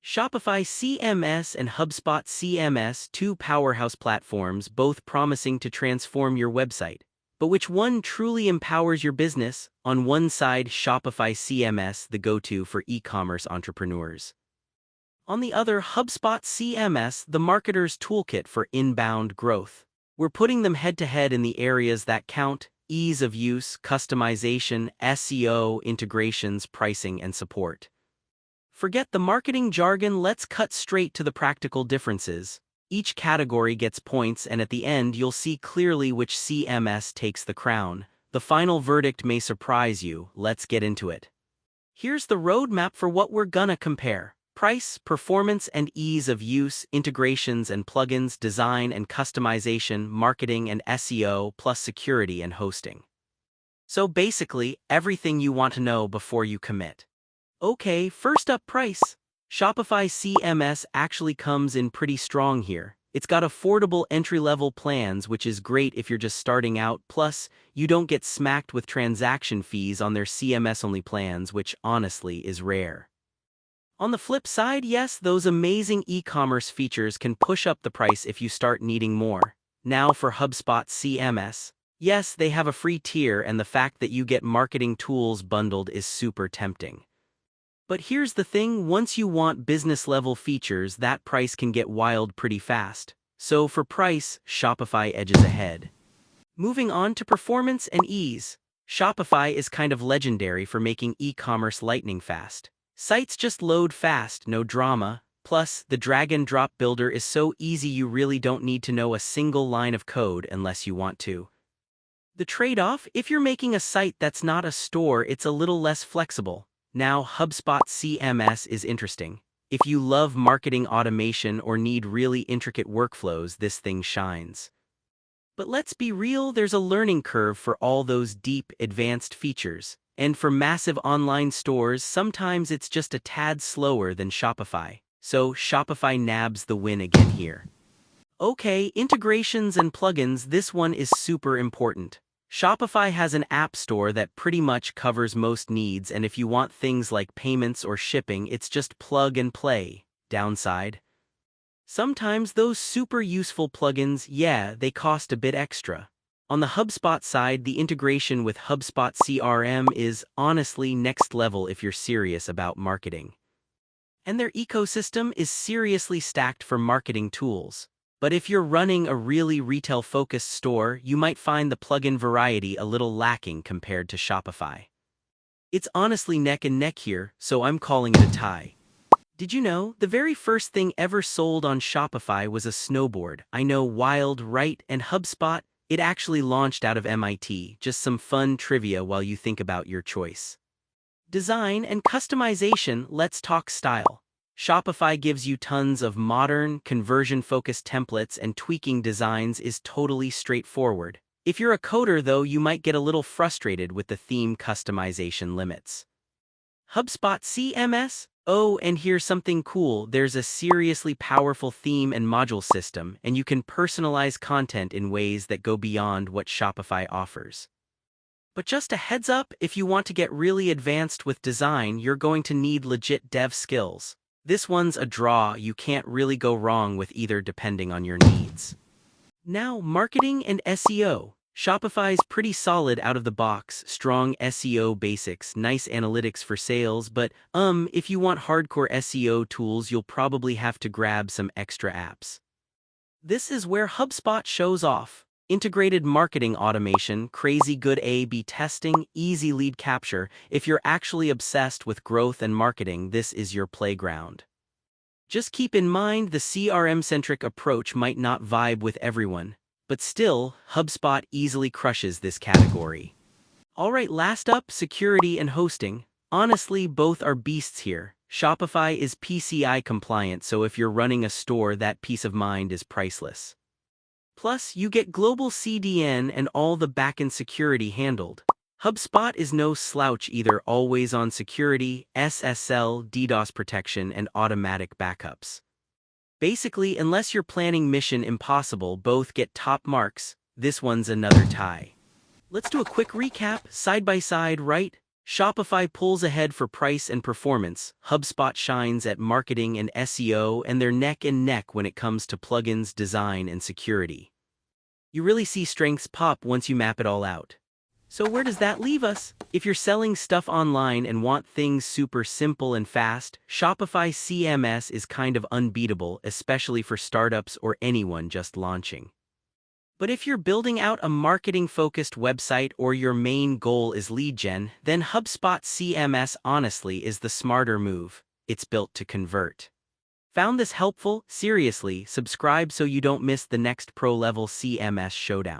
Shopify CMS and HubSpot CMS, two powerhouse platforms, both promising to transform your website. But which one truly empowers your business? On one side, Shopify CMS, the go-to for e-commerce entrepreneurs. On the other, HubSpot CMS, the marketer's toolkit for inbound growth. We're putting them head-to-head in the areas that count: ease of use, customization, SEO, integrations, pricing, and support. Forget the marketing jargon, let's cut straight to the practical differences. Each category gets points, and at the end you'll see clearly which CMS takes the crown. The final verdict may surprise you. Let's get into it. Here's the roadmap for what we're gonna compare: price, performance and ease of use, integrations and plugins, design and customization, marketing and SEO, plus security and hosting. So basically, everything you want to know before you commit. Okay, first up, price. Shopify CMS actually comes in pretty strong here. It's got affordable entry-level plans, which is great if you're just starting out, plus you don't get smacked with transaction fees on their CMS-only plans, which honestly is rare. On the flip side, yes, those amazing e-commerce features can push up the price if you start needing more. Now for HubSpot CMS. Yes, they have a free tier, and the fact that you get marketing tools bundled is super tempting. But here's the thing, once you want business-level features, that price can get wild pretty fast. So for price, Shopify edges ahead. Moving on to performance and ease. Shopify is kind of legendary for making e-commerce lightning fast. Sites just load fast, no drama. Plus, the drag-and-drop builder is so easy you really don't need to know a single line of code unless you want to. The trade-off: if you're making a site that's not a store, it's a little less flexible. Now, HubSpot CMS is interesting. If you love marketing automation or need really intricate workflows, this thing shines. But let's be real, there's a learning curve for all those deep, advanced features. And for massive online stores, sometimes it's just a tad slower than Shopify. So Shopify nabs the win again here. Okay, integrations and plugins, this one is super important. Shopify has an app store that pretty much covers most needs, and if you want things like payments or shipping, it's just plug and play. Downside: sometimes those super useful plugins, yeah, they cost a bit extra. On the HubSpot side, the integration with HubSpot CRM is honestly next level if you're serious about marketing. And their ecosystem is seriously stacked for marketing tools. But if you're running a really retail-focused store, you might find the plugin variety a little lacking compared to Shopify. It's honestly neck and neck here, so I'm calling it a tie. Did you know, the very first thing ever sold on Shopify was a snowboard? I know, wild, right? And HubSpot, it actually launched out of MIT. Just some fun trivia while you think about your choice. Design and customization, let's talk style. Shopify gives you tons of modern, conversion-focused templates, and tweaking designs is totally straightforward. If you're a coder, though, you might get a little frustrated with the theme customization limits. HubSpot CMS? Oh, and here's something cool. There's a seriously powerful theme and module system, and you can personalize content in ways that go beyond what Shopify offers. But just a heads up, if you want to get really advanced with design, you're going to need legit dev skills. This one's a draw, you can't really go wrong with either depending on your needs. Now, marketing and SEO. Shopify's pretty solid out of the box, strong SEO basics, nice analytics for sales, but if you want hardcore SEO tools, you'll probably have to grab some extra apps. This is where HubSpot shows off. Integrated marketing automation, crazy good A/B testing, easy lead capture. If you're actually obsessed with growth and marketing, this is your playground. Just keep in mind the CRM-centric approach might not vibe with everyone, but still, HubSpot easily crushes this category. Alright, last up, security and hosting. Honestly, both are beasts here. Shopify is PCI compliant, so if you're running a store, that peace of mind is priceless. Plus, you get global CDN and all the backend security handled. HubSpot is no slouch either, always-on security, SSL, DDoS protection, and automatic backups. Basically, unless you're planning Mission Impossible, both get top marks. This one's another tie. Let's do a quick recap, side by side, right? Shopify pulls ahead for price and performance, HubSpot shines at marketing and SEO, and they're neck and neck when it comes to plugins, design, and security. You really see strengths pop once you map it all out. So where does that leave us? If you're selling stuff online and want things super simple and fast, Shopify CMS is kind of unbeatable, especially for startups or anyone just launching. But if you're building out a marketing-focused website or your main goal is lead gen, then HubSpot CMS honestly is the smarter move. It's built to convert. Found this helpful? Seriously, subscribe so you don't miss the next pro-level CMS showdown.